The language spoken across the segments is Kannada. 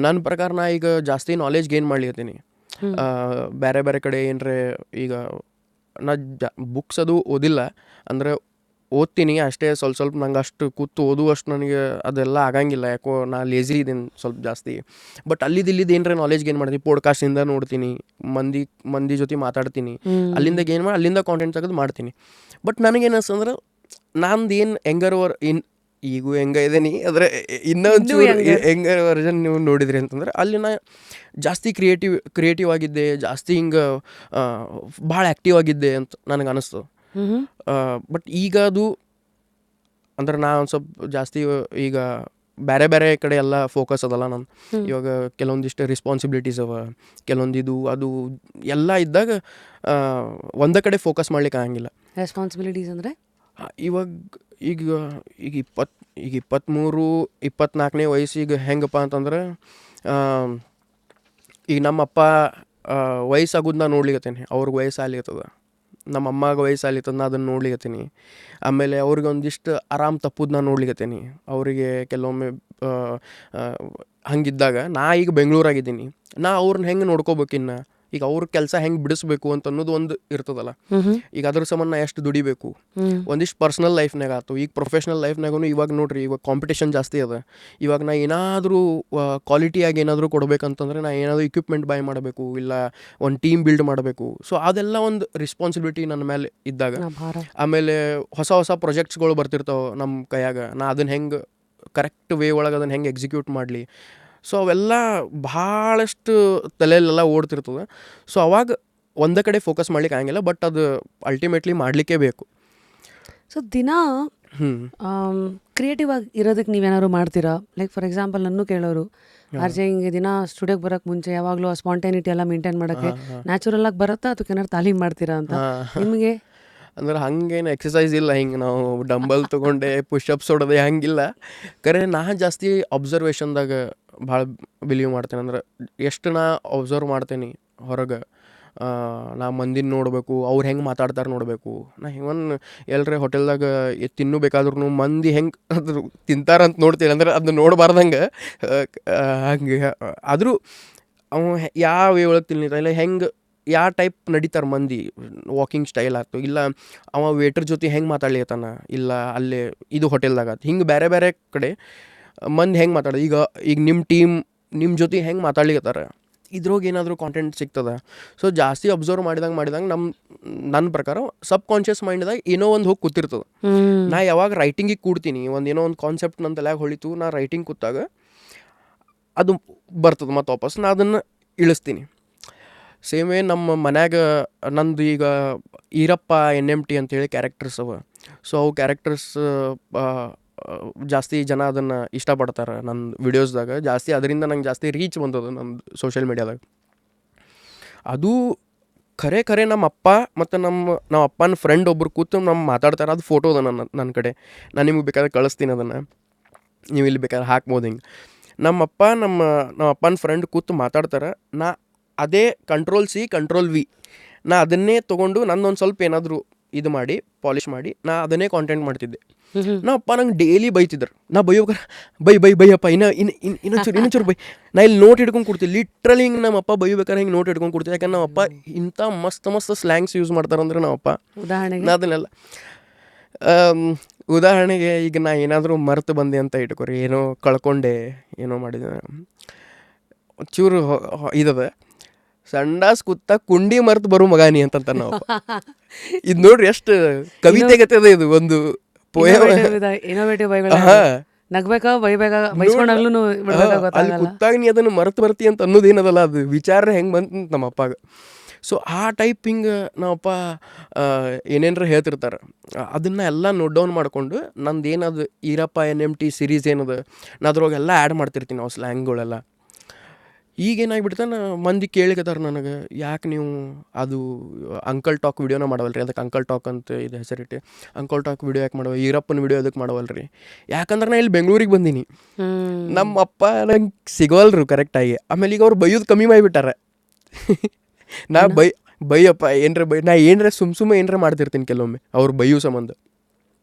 ನನ್ನ ಪ್ರಕಾರ ನಾ ಈಗ ಜಾಸ್ತಿ ನಾಲೆಜ್ ಗೇನ್ ಮಾಡ್ಲಿಕತ್ತೀನಿ. ಬೇರೆ ಬೇರೆ ಕಡೆ ಏನರೆ ಈಗ ನಾ ಬುಕ್ಸ್ ಅದು ಓದಿಲ್ಲ, ಅಂದರೆ ಓದ್ತೀನಿ ಅಷ್ಟೇ. ಸ್ವಲ್ಪ ನಂಗೆ ಅಷ್ಟು ಕೂತು ಓದುವಷ್ಟು ನನಗೆ ಅದೆಲ್ಲ ಆಗಂಗಿಲ್ಲ, ಯಾಕೋ ನಾ ಲೇಝಿ ಇದ್ದೀನಿ ಸ್ವಲ್ಪ ಜಾಸ್ತಿ. ಬಟ್ ಇಲ್ಲಿದ್ದು ಏನರ ನಾಲೆಜ್ ಗೇನ್ ಮಾಡ್ತೀನಿ, ಪಾಡ್ಕಾಸ್ಟಿಂದ ನೋಡ್ತೀನಿ, ಮಂದಿ ಜೊತೆ ಮಾತಾಡ್ತೀನಿ, ಅಲ್ಲಿಂದ ಗೇನ್ ಮಾಡಿ ಅಲ್ಲಿಂದ ಕಾಂಟೆಂಟ್ ತೆಗೆದು ಮಾಡ್ತೀನಿ. ಬಟ್ ನನಗೇನು ಅನ್ಸ್ತಂದ್ರೆ ನಂದು ಏನು ಈಗೂ ಹೆಂಗ ಇದ್ದೀನಿ, ಆದರೆ ಇನ್ನೊಂಚೂರು ಹೆಂಗರ್ ವರ್ಜನ್ ನೀವು ನೋಡಿದ್ರಿ ಅಂತಂದ್ರೆ ಅಲ್ಲಿ ನಾ ಜಾಸ್ತಿ ಕ್ರಿಯೇಟಿವ್ ಆಗಿದ್ದೆ, ಜಾಸ್ತಿ ಹಿಂಗೆ ಭಾಳ ಆ್ಯಕ್ಟಿವ್ ಆಗಿದ್ದೆ ಅಂತ ನನಗೆ ಅನಿಸ್ತು. ಬಟ್ ಈಗ ಅದು ಅಂದ್ರೆ ನಾ ಒಂದು ಸ್ವಲ್ಪ ಜಾಸ್ತಿ ಈಗ ಬೇರೆ ಬೇರೆ ಕಡೆ ಎಲ್ಲ ಫೋಕಸ್ ಅದಲ್ಲ ನಾನು. ಇವಾಗ ಕೆಲವೊಂದಿಷ್ಟು ರೆಸ್ಪಾನ್ಸಿಬಿಲಿಟೀಸ್ ಅವ, ಕೆಲವೊಂದು ಅದು ಎಲ್ಲ ಇದ್ದಾಗ ಒಂದೇ ಕಡೆ ಫೋಕಸ್ ಮಾಡ್ಲಿಕ್ಕೆ ಆಗಂಗಿಲ್ಲ. ರೆಸ್ಪಾನ್ಸಿಬಿಲಿಟೀಸ್ ಅಂದರೆ ಇವಾಗ ಈಗ 23-24ನೇ ವಯಸ್ಸಿಗೆ ಹೆಂಗಪ್ಪ ಅಂತಂದ್ರೆ, ಈಗ ನಮ್ಮಪ್ಪ ವಯಸ್ಸಾಗೋದು ನಾ ನೋಡ್ಲಿಕತ್ತೀನಿ, ಅವ್ರಿಗೆ ವಯಸ್ಸಾಗ್ಲಿಕತ್ತದ. ನಮ್ಮ ಅಮ್ಮಗೆ ವಯಸ್ಸಾಗ್ಲಿತ್ತದ, ನಾ ಅದನ್ನು ನೋಡ್ಲಿಕತ್ತೀನಿ. ಆಮೇಲೆ ಅವ್ರಿಗೆ ಒಂದಿಷ್ಟು ಆರಾಮ್ ತಪ್ಪುದು ನಾನು ನೋಡ್ಲಿಕತ್ತೀನಿ. ಅವರಿಗೆ ಕೆಲವೊಮ್ಮೆ ಹಂಗಿದ್ದಾಗ ನಾ ಈಗ ಬೆಂಗಳೂರಾಗಿದ್ದೀನಿ, ನಾ ಅವ್ರನ್ನ ಹೆಂಗೆ ನೋಡ್ಕೋಬೇಕಿನ್ನು, ಈಗ ಅವ್ರ ಕೆಲಸ ಹೆಂಗೆ ಬಿಡಿಸ್ಬೇಕು ಅಂತ ಅನ್ನೋದು ಒಂದು ಇರ್ತದಲ್ಲ. ಈಗ ಅದ್ರ ಸಂಬಂಧ ನಾ ಎಷ್ಟು ದುಡಿಬೇಕು, ಒಂದಿಷ್ಟು ಪರ್ಸ್ನಲ್ ಲೈಫ್ನಾಗ ಆಯ್ತು, ಈಗ ಪ್ರೊಫೆಷ್ನಲ್ ಲೈಫ್ನಾಗೂ ಇವಾಗ ನೋಡ್ರಿ, ಇವಾಗ ಕಾಂಪಿಟೇಷನ್ ಜಾಸ್ತಿ ಅದ. ಇವಾಗ ನಾ ಏನಾದರೂ ಕ್ವಾಲಿಟಿಯಾಗಿ ಏನಾದರೂ ಕೊಡಬೇಕಂತಂದ್ರೆ ನಾ ಏನಾದರೂ ಇಕ್ವಿಪ್ಮೆಂಟ್ ಬೈ ಮಾಡಬೇಕು, ಇಲ್ಲ ಒಂದು ಟೀಮ್ ಬಿಲ್ಡ್ ಮಾಡಬೇಕು. ಸೊ ಅದೆಲ್ಲ ಒಂದು ರೆಸ್ಪಾನ್ಸಿಬಿಲಿಟಿ ನನ್ನ ಮೇಲೆ ಇದ್ದಾಗ, ಆಮೇಲೆ ಹೊಸ ಪ್ರಾಜೆಕ್ಟ್ಸ್ಗಳು ಬರ್ತಿರ್ತಾವೆ ನಮ್ಮ ಕೈಯಾಗ, ನಾ ಅದನ್ನು ಹೆಂಗೆ ಕರೆಕ್ಟ್ ವೇ ಒಳಗೆ ಅದನ್ನು ಹೆಂಗೆ ಎಕ್ಸಿಕ್ಯೂಟ್ ಮಾಡಲಿ. ಸೊ ಅವೆಲ್ಲ ಭಾಳಷ್ಟು ತಲೆಯಲ್ಲೆಲ್ಲ ಓಡ್ತಿರ್ತದೆ. ಸೊ ಅವಾಗ ಒಂದೇ ಕಡೆ ಫೋಕಸ್ ಮಾಡ್ಲಿಕ್ಕೆ ಆಗಂಗಿಲ್ಲ, ಬಟ್ ಅದು ಅಲ್ಟಿಮೇಟ್ಲಿ ಮಾಡಲಿಕ್ಕೇ ಬೇಕು. ಸೊ ದಿನ ಕ್ರಿಯೇಟಿವ್ ಆಗಿ ಇರೋದಕ್ಕೆ ನೀವೇನಾದ್ರು ಮಾಡ್ತೀರಾ? ಲೈಕ್ ಫಾರ್ ಎಕ್ಸಾಂಪಲ್ ನನ್ನ ಕೇಳೋರು, ಆರ್ಜೆ ಹಿಂಗೆ ದಿನ ಸ್ಟುಡಿಯೋಗೆ ಬರೋಕ್ಕೆ ಮುಂಚೆ ಯಾವಾಗಲೂ ಆ ಸ್ಪಾಂಟೇನಿಟಿ ಎಲ್ಲ ಮೇಂಟೈನ್ ಮಾಡೋಕ್ಕೆ ನ್ಯಾಚುರಲ್ ಆಗಿ ಬರುತ್ತಾ, ಅದಕ್ಕೆ ಏನಾದ್ರು ತಾಲೀಮ್ ಮಾಡ್ತೀರಾ ಅಂತ? ನಿಮಗೆ ಅಂದ್ರೆ ಹಂಗೇನು ಎಕ್ಸಸೈಸ್ ಇಲ್ಲ, ಹಿಂಗೆ ನಾವು ಡಂಬಲ್ ತೊಗೊಂಡೆ ಪುಷಪ್ಸ್ ಹೊಡೆದೆ ಹಂಗಿಲ್ಲ. ಕರೆ ನಾ ಜಾಸ್ತಿ ಅಬ್ಸರ್ವೇಷನ್ದಾಗ ಭಾಳ ಬಿಲೀವ್ ಮಾಡ್ತೇನೆ. ಅಂದ್ರೆ ಎಷ್ಟು ನಾ ಅಬ್ಸರ್ವ್ ಮಾಡ್ತೇನೆ ಹೊರಗೆ, ನಾ ಮಂದಿನ ನೋಡಬೇಕು, ಅವ್ರು ಹೆಂಗೆ ಮಾತಾಡ್ತಾರೆ ನೋಡಬೇಕು. ನಾ ಇವನ್ ಎಲ್ಲರೇ ಹೋಟೆಲ್ದಾಗ ತಿನ್ನಬೇಕಾದ್ರೂ ಮಂದಿ ಹೆಂಗೆ ಅದ್ರ ತಿಂತಾರಂತ ನೋಡ್ತೀನಿ, ಅಂದ್ರೆ ಅದನ್ನ ನೋಡಬಾರ್ದಂಗೆ. ಹಂಗೆ ಆದರೂ ಅವ ಯಾವ ವೇ ಒಳಗೆ ತಿನ್ನಿಲ್ಲ, ಇಲ್ಲ ಹೆಂಗೆ ಯಾವ ಟೈಪ್ ನಡೀತಾರೆ ಮಂದಿ, ವಾಕಿಂಗ್ ಸ್ಟೈಲ್ ಆಯ್ತು, ಇಲ್ಲ ಅವ ವೇಟ್ರ್ ಜೊತೆ ಹೆಂಗೆ ಮಾತಾಡ್ಲಿಕತ್ತಾನ, ಇಲ್ಲ ಅಲ್ಲೇ ಇದು ಹೋಟೆಲ್ದಾಗ ಆಯ್ತು, ಹಿಂಗೆ ಬೇರೆ ಬೇರೆ ಕಡೆ ಮಂದಿ ಹೆಂಗೆ ಮಾತಾಡೋದು, ಈಗ ನಿಮ್ಮ ಜೊತೆ ಹೆಂಗೆ ಮಾತಾಡ್ಲಿಕತ್ತಾರ, ಇದ್ರೋಗಿ ಏನಾದರೂ ಕಾಂಟೆಂಟ್ ಸಿಗ್ತದೆ. ಸೊ ಜಾಸ್ತಿ ಅಬ್ಸರ್ವ್ ಮಾಡಿದಂಗೆ ನನ್ನ ಪ್ರಕಾರ ಸಬ್ ಕಾನ್ಷಿಯಸ್ ಮೈಂಡ್ದಾಗ ಏನೋ ಒಂದು ಹೋಗಿ ಕೂತಿರ್ತದೆ. ನಾ ಯಾವಾಗ ರೈಟಿಂಗಿಗೆ ಕೂಡ್ತೀನಿ, ಏನೋ ಒಂದು ಕಾನ್ಸೆಪ್ಟ್ ನನ್ನ ತಲೆಯಾಗ ಹೊಳಿತು, ನಾ ರೈಟಿಂಗ್ ಕೂತಾಗ ಅದು ಬರ್ತದೆ ಮತ್ತು ವಾಪಸ್ ನಾ ಅದನ್ನು ಇಳಿಸ್ತೀನಿ. ಸೇಮ್ ವೇ ನಮ್ಮ ಮನ್ಯಾಗ ನಂದು ಈಗ ಈರಪ್ಪ NMT ಅಂತೇಳಿ ಕ್ಯಾರೆಕ್ಟರ್ಸ್ ಅವ. ಸೊ ಅವು ಕ್ಯಾರೆಕ್ಟರ್ಸ್ ಜಾಸ್ತಿ ಜನ ಅದನ್ನು ಇಷ್ಟಪಡ್ತಾರೆ ನನ್ನ ವಿಡಿಯೋಸ್ದಾಗ ಜಾಸ್ತಿ. ಅದರಿಂದ ನಂಗೆ ಜಾಸ್ತಿ ರೀಚ್ ಬಂದದ ನನ್ನ ಸೋಷಿಯಲ್ ಮೀಡ್ಯಾದಾಗ. ಅದು ಖರೆ ನಮ್ಮ ಅಪ್ಪ ಮತ್ತು ನಮ್ಮ ಅಪ್ಪನ ಫ್ರೆಂಡ್ ಒಬ್ರು ಕೂತು ಮಾತಾಡ್ತಾರೆ. ಅದು ಫೋಟೋ ಅದ ನನ್ನ ಕಡೆ, ನಾನು ನಿಮಗೆ ಬೇಕಾದ್ರೆ ಕಳಿಸ್ತೀನಿ, ಅದನ್ನು ನೀವು ಇಲ್ಲಿ ಬೇಕಾದ್ರೆ ಹಾಕ್ಬೋದು. ಹಿಂಗೆ ನಮ್ಮ ಅಪ್ಪನ ಫ್ರೆಂಡ್ ಕೂತು ಮಾತಾಡ್ತಾರೆ. ನಾ ಅದೇ Ctrl+C Ctrl+V ನಾ ಅದನ್ನೇ ತೊಗೊಂಡು ನಂದೊಂದು ಸ್ವಲ್ಪ ಏನಾದರೂ ಇದು ಮಾಡಿ ಪಾಲಿಷ್ ಮಾಡಿ ನಾ ಅದನ್ನೇ ಕಾಂಟೆಂಟ್ ಮಾಡ್ತಿದ್ದೆ. ನಮ್ಮ ಅಪ್ಪ ನಂಗೆ ಡೈಲಿ ಬೈತಿದ್ರು. ನಾ ಬೈಯಪ್ಪ ಇನ್ನೊಂಚೂರು ಬೈ. ನಾ ಇಲ್ಲಿ ನೋಟ್ ಹಿಡ್ಕೊಂಡು ಕೊಡ್ತೀನಿ, ಲಿಟ್ರಲಿ ಹಿಂಗೆ ನಮ್ಮ ಅಪ್ಪ ಬೈಬೇಕಾರೆ ಹಿಂಗೆ ನೋಟ್ ಹಿಡ್ಕೊಂಡು ಕೊಡ್ತೀನಿ. ಯಾಕಂದ್ರೆ ನಮ್ಮ ಅಪ್ಪ ಇಂಥ ಮಸ್ತ್ ಸ್ಲ್ಯಾಂಗ್ಸ್ ಯೂಸ್ ಮಾಡ್ತಾರಂದ್ರೆ ನಮ್ಮ ಅಪ್ಪ. ನಾ ಅದನ್ನೆಲ್ಲ ಉದಾಹರಣೆಗೆ ಈಗ ನಾ ಏನಾದರೂ ಮರೆತು ಬಂದೆ ಅಂತ ಇಟ್ಕೊರಿ, ಏನೋ ಕಳ್ಕೊಂಡೆ, ಏನೋ ಮಾಡಿದೆ, ಚೂರು ಇದದ ಸಂಡಾಸ್ ಕುತ್ತ ಕುಂಡಿ ಮರ್ತು ಬರೋ ಮಗಾನಿ ಅಂತಂತ ನಾವು. ಇದು ನೋಡ್ರಿ ಎಷ್ಟು ಕವಿತೆಗತ್ತದ ಇದು ಒಂದು ಪೋಯಮ್. ಅಲ್ಲಿ ಕುತ್ತಾಗ ನೀ ಅದನ್ನು ಮರೆತು ಅಂತ ಅನ್ನೋದೇನದಲ್ಲ, ಅದು ವಿಚಾರ ಹೆಂಗೆ ಬಂತ ನಮ್ಮ ಅಪ್ಪಾಗ. ಸೊ ಆ ಟೈಪ್ ಹಿಂಗೆ ನಮ್ಮಪ್ಪ ಏನೇನರ ಹೇಳ್ತಿರ್ತಾರೆ, ಅದನ್ನು ಎಲ್ಲ ನೋಟ್ ಡೌನ್ ಮಾಡಿಕೊಂಡು ನಂದು ಏನದು ಈರಪ್ಪ NMT ಸೀರೀಸ್ ಏನದು ನಾ ಅದ್ರೊಳಗೆಲ್ಲ ಆ್ಯಡ್ ಮಾಡ್ತಿರ್ತೀನಿ ನಾವು ಸ್ಲ್ಯಾಂಗ್ಗಳೆಲ್ಲ. ಈಗೇನಾಗಿಬಿಡ್ತಾನೆ, ಮಂದಿ ಕೇಳಿಕತ್ತಾರ ನನಗೆ, ಯಾಕೆ ನೀವು ಅದು ಅಂಕಲ್ ಟಾಕ್ ವಿಡಿಯೋನ ಮಾಡವಲ್ರಿ, ಅದಕ್ಕೆ ಅಂಕಲ್ ಟಾಕ್ ಅಂತ ಇದು ಹೆಸರಿಟ್ಟು ಅಂಕಲ್ ಟಾಕ್ ವಿಡಿಯೋ ಯಾಕೆ ಮಾಡವ, ಈರಪ್ಪನ ವಿಡಿಯೋ ಅದಕ್ಕೆ ಮಾಡವಲ್ರಿ. ಯಾಕಂದ್ರೆ ನಾ ಇಲ್ಲಿ ಬೆಂಗಳೂರಿಗೆ ಬಂದೀನಿ, ನಮ್ಮ ಅಪ್ಪ ನಂಗೆ ಸಿಗೋಲ್ರು ಕರೆಕ್ಟಾಗಿ. ಆಮೇಲೆ ಈಗ ಅವ್ರು ಬೈಯೋದು ಕಮ್ಮಿ ಮಾಡಿಬಿಟ್ಟಾರ. ನಾ ಬೈಯಪ್ಪ ಏನರ ನಾ ಏನರ ಸುಮ್ಮ ಏನರ ಮಾಡ್ತಿರ್ತೀನಿ ಕೆಲವೊಮ್ಮೆ ಅವ್ರು ಬೈಯೋ ಸಂಬಂಧ.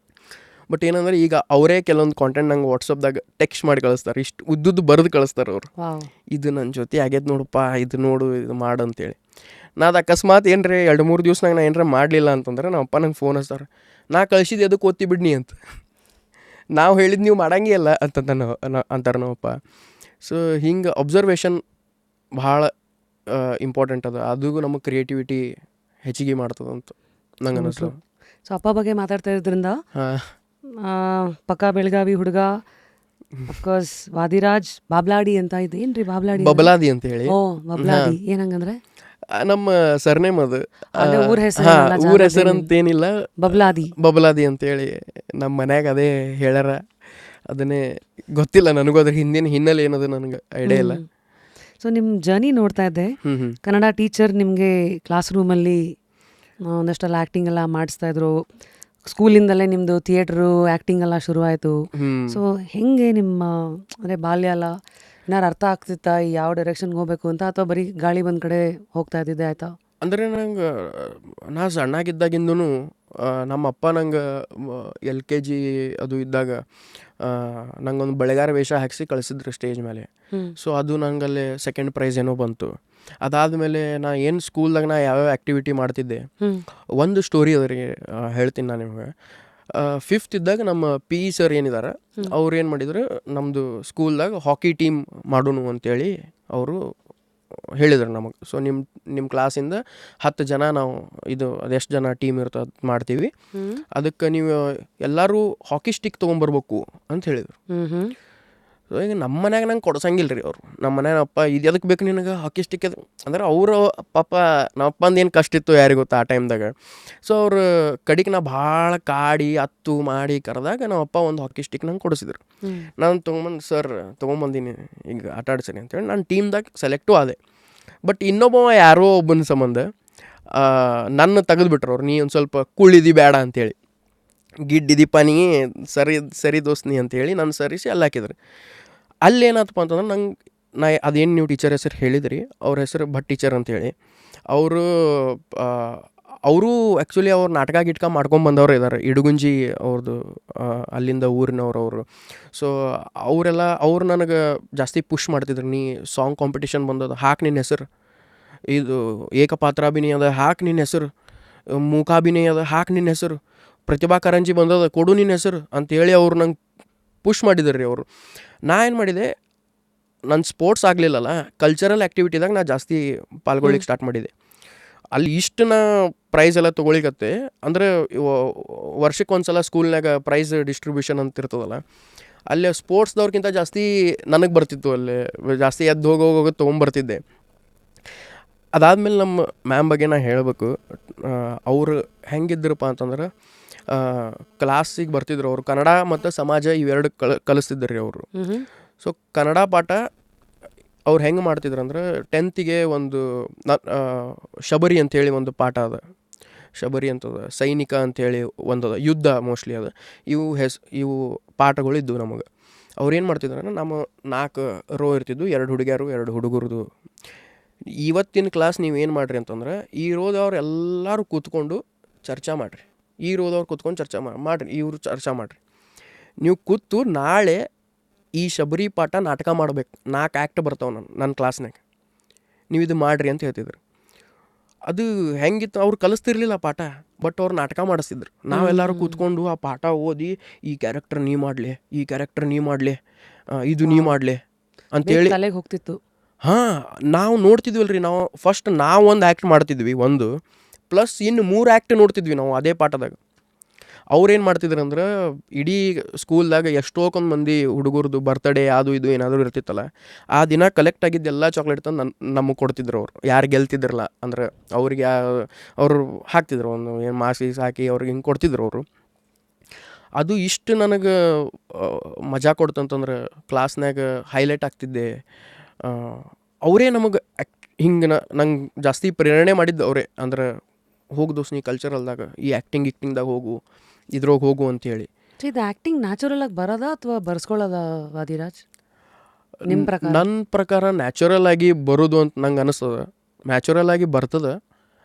ಬಟ್ ಏನಂದ್ರೆ ಈಗ ಅವರೇ ಕೆಲವೊಂದು ಕಾಂಟೆಂಟ್ ನಂಗೆ ವಾಟ್ಸಪ್ದಾಗ ಟೆಕ್ಸ್ಟ್ ಮಾಡಿ ಕಳಿಸ್ತಾರೆ, ಇಷ್ಟು ಉದ್ದುದ್ದು ಬರೆದು ಕಳಿಸ್ತಾರೆ ಅವರು. ವಾವ್. ಇದು ನನ್ನ ಜೊತೆ ಆಗೈತೆ ನೋಡಪ್ಪ, ಇದು ನೋಡು, ಇದು ಮಾಡು ಅಂತೇಳಿ. ನಾ ಅದು ಅಕಸ್ಮಾತ್ ಏನ್ರಿ 2-3 ದಿವ್ಸನಾಗ ನಾ ಏನಾರ ಮಾಡಲಿಲ್ಲ ಅಂತಂದ್ರೆ ನಮ್ಮ ಅಪ್ಪ ನಂಗೆ ಫೋನ್ ಹಚ್ತಾರೆ, ನಾ ಕಳ್ಸಿದ್ದು ಅದಕ್ಕೆ ಓದ್ತಿ ಬಿಡ್ನಿ ಅಂತ. ನಾವು ಹೇಳಿದ್ದು ನೀವು ಮಾಡಂಗೇ ಇಲ್ಲ ಅಂತಾರೆ ನಮ್ಮಪ್ಪ. ಸೊ ಹಿಂಗೆ ಅಬ್ಸರ್ವೇಷನ್ ಭಾಳ ಇಂಪಾರ್ಟೆಂಟ್ ಅದ, ಅದು ನಮಗೆ ಕ್ರಿಯೇಟಿವಿಟಿ ಹೆಚ್ಚಿಗೆ ಮಾಡ್ತದಂತ ನಂಗೆ ಅನ್ನಿಸ್ತು. ಸೊ ಅಪ್ಪ ಬಗ್ಗೆ ಮಾತಾಡ್ತಾ ಇದ್ರಿಂದ ಹಾಂ, ಪಕ್ಕ ಬೆಳಗಾವಿ ಹುಡುಗ, ಅಫ್ಕೋರ್ಸ್ ವಾದಿರಾಜ್ ಬಾಬ್ಲಾಡಿ ಅಂತ ಇದೆ. ಏನ್ರಿ ಬಾಬ್ಲಾಡಿ? ಬಬಲಾದಿ ಅಂತ ಹೇಳಿ ಓ ಬಾಬ್ಲಾಡಿ ಏನಂಗಂದ್ರೆ ನಮ್ಮ ಸರ್ನೇಮ್ ಅದು. ಅಲ್ಲೇ ಊರ್ ಹೆಸರು ಹಾಂ, ಏನಲ್ಲ, ಊರ ಜಾಗದ ಹೆಸರು ಅಂತೇನಿಲ್ಲ, ಬಬ್ಲಾದಿ. ಬಬಲಾದಿ ಅಂತೇಳಿ ನಮ್ಮ ಮನ್ಯಾಗ ಅದೇ ಹೇಳ್ಯಾರ. ಅದನ್ನೇ ಗೊತ್ತಿಲ್ಲ ನನಗೂ, ಅದ್ರ ಹಿಂದಿನ ಹಿನ್ನೆಲೆ ಏನದು ನನಗೆ ಐಡಿಯಾ ಇಲ್ಲ. ಸೊ ನಿಮ್ಮ ಜರ್ನಿ ನೋಡ್ತಾ ಇದ್ದೆ, ಹ್ಞೂ ಹ್ಞೂ ಕನ್ನಡ ಟೀಚರ್ ನಿಮಗೆ ಕ್ಲಾಸ್ ರೂಮಲ್ಲಿ ಒಂದಷ್ಟೆಲ್ಲ ಆ್ಯಕ್ಟಿಂಗ್ ಎಲ್ಲ ಮಾಡಿಸ್ತಾ ಇದ್ರು. ಸ್ಕೂಲಿಂದಲೇ ನಿಮ್ಮದು ಥಿಯೇಟ್ರು ಆ್ಯಕ್ಟಿಂಗ್ ಎಲ್ಲ ಶುರುವಾಯಿತು. ಹ್ಞೂ ಸೊ ಹೆಂಗೆ ನಿಮ್ಮ ಅಂದರೆ ಬಾಲ್ಯ ಎಲ್ಲ ಏನಾರು ಅರ್ಥ ಆಗ್ತಿತ್ತಾ ಯಾವ ಡೈರೆಕ್ಷನ್ಗೆ ಹೋಗ್ಬೇಕು ಅಂತ, ಅಥವಾ ಬರೀ ಗಾಳಿ ಬಂದ ಕಡೆ ಹೋಗ್ತಾ ಇದ್ದಿದ್ದೆ ಆಯಿತಾ? ಅಂದರೆ ನಂಗೆ ನಾ ಸಣ್ಣಾಗಿದ್ದಾಗಿಂದೂ ನಮ್ಮ ಅಪ್ಪ ನಂಗೆ LKG ಅದು ಇದ್ದಾಗ ನಂಗೊಂದು ಬಳೆಗಾರ ವೇಷ ಹಾಕಿಸಿ ಕಳಿಸಿದ್ರು ಸ್ಟೇಜ್ ಮೇಲೆ. ಸೊ ಅದು ನಂಗಲ್ಲೇ ಸೆಕೆಂಡ್ ಪ್ರೈಸ್ ಏನೋ ಬಂತು. ಅದಾದಮೇಲೆ ನಾ ಏನು ಸ್ಕೂಲ್ದಾಗ ನಾ ಯಾವ್ಯಾವ ಆ್ಯಕ್ಟಿವಿಟಿ ಮಾಡ್ತಿದ್ದೆ, ಒಂದು ಸ್ಟೋರಿ ಅದ ರೀ, ಹೇಳ್ತೀನಿ ನಾನು ನಿಮಗೆ. 5th ಇದ್ದಾಗ ನಮ್ಮ PE ಸರ್ ಏನಿದ್ದಾರೆ ಅವ್ರು ಏನು ಮಾಡಿದ್ರು, ನಮ್ಮದು ಸ್ಕೂಲ್ದಾಗ ಹಾಕಿ ಟೀಮ್ ಮಾಡೋಣ ಅಂತೇಳಿ ಅವರು ಹೇಳಿದ್ರು ನಮಗೆ. ಸೊ ನಿಮ್ಮ ಕ್ಲಾಸಿಂದ 10 ಜನ ನಾವು ಇದು ಅದೆಷ್ಟು ಜನ ಟೀಮ್ ಇರ್ತದೆ ಅದು ಮಾಡ್ತೀವಿ, ಅದಕ್ಕೆ ನೀವು ಎಲ್ಲರೂ ಹಾಕಿ ಸ್ಟಿಕ್ ತೊಗೊಂಬರ್ಬೇಕು ಅಂತ ಹೇಳಿದರು. ಸೊ ಈಗ ನಮ್ಮ ಮನ್ಯಾಗ ನಂಗೆ ಕೊಡ್ಸಂಗಿಲ್ಲ ರೀ ಅವರು. ನಮ್ಮ ಮನ್ಯಾಗ ಅಪ್ಪ ಇದು ಎದಕ್ಕೆ ಬೇಕು ನಿನಗೆ ಹಾಕಿ ಸ್ಟಿಕ್ ಅದು ಅಂದ್ರೆ ಅವರು ಪಾಪ ನಮ್ಮ ಅಪ್ಪಂದು ಏನು ಕಷ್ಟ ಇತ್ತು ಯಾರಿಗೆ ಗೊತ್ತಾ ಆ ಟೈಮ್ದಾಗ. ಸೊ ಅವ್ರ ಕಡೆಗೆ ನಾ ಭಾಳ ಕಾಡಿ ಅತ್ತು ಮಾಡಿ ಕರೆದಾಗ ನಮ್ಮ ಅಪ್ಪ ಒಂದು ಹಾಕಿ ಸ್ಟಿಕ್ ನಂಗೆ ಕೊಡಿಸಿದ್ರು. ನಾನು ತೊಗೊಂಬಂದು ಸರ್ ತೊಗೊಂಬಂದಿನಿ ಈಗ ಆಟ ಆಡ್ಸೀನಿ ಅಂತೇಳಿ ನಾನು ಟೀಮ್ದಾಗ ಸೆಲೆಕ್ಟು ಆದೆ. ಬಟ್ ಇನ್ನೊಬ್ಬ ಯಾರೋ ಒಬ್ಬನ ಸಂಬಂಧ ನನ್ನ ತೆಗೆದುಬಿಟ್ರು ಅವ್ರು, ನೀ ಒಂದು ಸ್ವಲ್ಪ ಕುಳ್ಳಿದಿ ಬೇಡ ಅಂತೇಳಿ, ಗಿಡ್ಡಿದಿಪ್ಪ ನೀ ಸರಿ ದೋಸ್ತ್ ನೀ ಅಂತೇಳಿ ನಾನು ಸರಿಸಿ ಅಲ್ಲಿ ಹಾಕಿದ್ರು. ಅಲ್ಲೇನಾತಪ್ಪ ಅಂತಂದ್ರೆ ನಂಗೆ ನಾ ಅದೇನು ನೀವು ಟೀಚರ್ ಹೆಸರು ಹೇಳಿದ್ರಿ, ಅವ್ರ ಹೆಸರು ಭಟ್ ಟೀಚರ್ ಅಂತೇಳಿ. ಅವರು ಆ್ಯಕ್ಚುಲಿ ಅವ್ರು ನಾಟಕ ಗಿಟ್ಕ ಮಾಡ್ಕೊಂಬಂದವ್ರು ಇದ್ದಾರೆ, ಇಡುಗುಂಜಿ ಅವ್ರದ್ದು ಅಲ್ಲಿಂದ ಊರಿನವ್ರು ಅವರು. ಸೊ ಅವ್ರು ನನಗೆ ಜಾಸ್ತಿ ಪುಷ್ ಮಾಡ್ತಿದ್ರು, ನೀ ಸಾಂಗ್ ಕಾಂಪಿಟೇಷನ್ ಬಂದದ ಹಾಕಿ ನಿನ್ನ ಹೆಸರು, ಇದು ಏಕಪಾತ್ರಾಭಿನಯ ಅದ ಹಾಕಿ ನಿನ್ನ ಹೆಸರು, ಮೂಕಾಭಿನಯ ಅದ ಹಾಕಿ ನಿನ್ನ ಹೆಸರು, ಪ್ರತಿಭಾ ಕಾರಂಜಿ ಬಂದದ ಕೊಡು ನಿನ್ನ ಹೆಸರು ಅಂತೇಳಿ ಅವ್ರು ನಂಗೆ ಪುಷ್ ಮಾಡಿದ್ರು ರೀ ಅವರು. ನಾ ಏನು ಮಾಡಿದೆ, ನನ್ನ ಸ್ಪೋರ್ಟ್ಸ್ ಆಗಲಿಲ್ಲಲ್ಲ, ಕಲ್ಚರಲ್ ಆ್ಯಕ್ಟಿವಿಟಿದಾಗ ನಾ ಜಾಸ್ತಿ ಪಾಲ್ಗೊಳ್ಳಿಕ್ಕೆ ಸ್ಟಾರ್ಟ್ ಮಾಡಿದೆ. ಅಲ್ಲಿ ಇಷ್ಟು ನಾ ಪ್ರೈಸ್ ಎಲ್ಲ ತೊಗೊಳಿಕತ್ತೆ ಅಂದರೆ ವರ್ಷಕ್ಕೆ ಒಂದು ಸಲ ಸ್ಕೂಲ್ನಾಗ ಪ್ರೈಸ್ ಡಿಸ್ಟ್ರಿಬ್ಯೂಷನ್ ಅಂತ ಇರ್ತದಲ್ಲ, ಅಲ್ಲಿ ಸ್ಪೋರ್ಟ್ಸ್ದವ್ರಿಗಿಂತ ಜಾಸ್ತಿ ನನಗೆ ಬರ್ತಿತ್ತು. ಅಲ್ಲಿ ಜಾಸ್ತಿ ಎದ್ದು ಹೋಗೋಗಿ ತೊಗೊಂಬರ್ತಿದ್ದೆ. ಅದಾದಮೇಲೆ ನಮ್ಮ ಮ್ಯಾಮ್ ಬಗ್ಗೆ ನಾ ಹೇಳಬೇಕು, ಅವರು ಹೆಂಗಿದ್ರಪ್ಪ ಅಂತಂದ್ರೆ ಕ್ಲಾಸಿಗೆ ಬರ್ತಿದ್ರು ಅವರು, ಕನ್ನಡ ಮತ್ತು ಸಮಾಜ ಇವೆರಡು ಕಲಿಸ್ತಿದ್ರು ರೀ ಅವರು. ಸೊ ಕನ್ನಡ ಪಾಠ ಅವ್ರು ಹೆಂಗೆ ಮಾಡ್ತಿದ್ರು ಅಂದ್ರೆ 10th ಒಂದು ಶಬರಿ ಅಂಥೇಳಿ ಒಂದು ಪಾಠ ಅದ, ಶಬರಿ ಅಂತದ, ಸೈನಿಕ ಅಂಥೇಳಿ ಒಂದದ, ಯುದ್ಧ ಮೋಸ್ಟ್ಲಿ ಅದು. ಇವು ಪಾಠಗಳು ಇದ್ದವು ನಮಗೆ. ಅವ್ರು ಏನು ಮಾಡ್ತಿದ್ರು, ನಮ್ಮ 4 ರೋ ಇರ್ತಿದ್ವು, 2 ಹುಡುಗಿಯರು 2 ಹುಡುಗರದು. ಇವತ್ತಿನ ಕ್ಲಾಸ್ ನೀವು ಏನು ಮಾಡಿರಿ ಅಂತಂದ್ರೆ, ಈ ರೋದವ್ರು ಎಲ್ಲರೂ ಕೂತ್ಕೊಂಡು ಚರ್ಚೆ ಮಾಡಿರಿ, ಈ ರೋದವ್ರು ಕೂತ್ಕೊಂಡು ಚರ್ಚೆ ಮಾಡಿರಿ, ಇವರು ಚರ್ಚೆ ಮಾಡಿರಿ. ನೀವು ಕೂತು ನಾಳೆ ಈ ಶಬರಿ ಪಾಠ ನಾಟಕ ಮಾಡ್ಬೇಕು, 4 ಆ್ಯಕ್ಟ್ ಬರ್ತಾವೆ ನನ್ನ ಕ್ಲಾಸ್ನಾಗ, ನೀವು ಇದು ಮಾಡಿರಿ ಅಂತ ಹೇಳ್ತಿದ್ರು. ಅದು ಹೆಂಗಿತ್ತು, ಅವ್ರು ಕಲಿಸ್ತಿರ್ಲಿಲ್ಲ ಪಾಠ, ಬಟ್ ಅವ್ರು ನಾಟಕ ಮಾಡಿಸ್ತಿದ್ರು. ನಾವೆಲ್ಲರೂ ಕೂತ್ಕೊಂಡು ಆ ಪಾಠ ಓದಿ, ಈ ಕ್ಯಾರೆಕ್ಟರ್ ನೀ ಮಾಡಲಿ, ಈ ಕ್ಯಾರೆಕ್ಟರ್ ನೀ ಮಾಡಲಿ, ಇದು ನೀ ಮಾಡಲಿ ಅಂತೇಳಿ ತಲೆಗೆ ಹೋಗ್ತಿತ್ತು. ಹಾಂ, ನಾವು ನೋಡ್ತಿದ್ವಲ್ರಿ, ನಾವು ಒಂದು ಆ್ಯಕ್ಟ್ ಮಾಡ್ತಿದ್ವಿ, ಒಂದು ಪ್ಲಸ್ ಇನ್ನು 3 ಆ್ಯಕ್ಟ್ ನೋಡ್ತಿದ್ವಿ ನಾವು ಅದೇ ಪಾಠದಾಗ. ಅವ್ರೇನು ಮಾಡ್ತಿದ್ರು ಅಂದ್ರೆ, ಇಡೀ ಸ್ಕೂಲ್ದಾಗ ಎಷ್ಟೊಂದು ಮಂದಿ ಹುಡುಗರದು ಬರ್ತಡೇ ಅದು ಇದು ಏನಾದರೂ ಇರ್ತಿತ್ತಲ್ಲ, ಆ ದಿನ ಕಲೆಕ್ಟ್ ಆಗಿದ್ದೆಲ್ಲ ಚಾಕ್ಲೇಟ್ ತಂದು ನಮಗೆ ಕೊಡ್ತಿದ್ರು ಅವರು, ಯಾರು ಗೆಲ್ತಿದ್ರಲ್ಲ ಅಂದ್ರೆ ಅವ್ರಿಗೆ ಅವರು ಹಾಕ್ತಿದ್ರು, ಒಂದು ಏನು ಮಾರ್ಕ್ಸ್ ಹಾಕಿ ಅವ್ರಿಗೆ ಹಿಂಗೆ ಕೊಡ್ತಿದ್ರು ಅವರು. ಅದು ಇಷ್ಟು ನನಗೆ ಮಜಾ ಕೊಡ್ತಂತಂದ್ರೆ, ಕ್ಲಾಸ್ನಾಗ ಹೈಲೈಟ್ ಆಗ್ತಿದ್ದೆ. ಅವರೇ ನಮಗೆ ಹಿಂಗೆ ನಂಗೆ ಜಾಸ್ತಿ ಪ್ರೇರಣೆ ಮಾಡಿದ್ದು ಅವರೇ. ಅಂದ್ರೆ ಹೋಗು ದೋಸ್ತ್ ನೀ ಕಲ್ಚರಲ್ದಾಗ ಈ ಆ್ಯಕ್ಟಿಂಗ್ದಾಗ ಹೋಗು, ಇದ್ರೋಗಿ ಹೋಗು ಅಂತೇಳಿ. ಇದು ಆ್ಯಕ್ಟಿಂಗ್ ನ್ಯಾಚುರಲ್ ಆಗಿ ಬರೋದಾ ಅಥವಾ ಬರ್ಸ್ಕೊಳ್ಳೋದ ವಾದಿರಾಜ್ ನಿಮ್ಮ ಪ್ರಕಾರ? ನನ್ನ ಪ್ರಕಾರ ನ್ಯಾಚುರಲ್ ಆಗಿ ಬರೋದು ಅಂತ ನಂಗೆ ಅನಿಸ್ತದೆ. ನ್ಯಾಚುರಲ್ ಆಗಿ ಬರ್ತದೆ,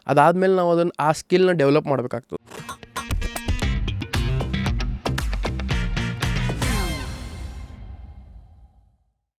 ಅದಾದಮೇಲೆ ನಾವು ಅದನ್ನು ಆ ಸ್ಕಿಲ್ನ ಡೆವಲಪ್ ಮಾಡಬೇಕಾಗ್ತದೆ.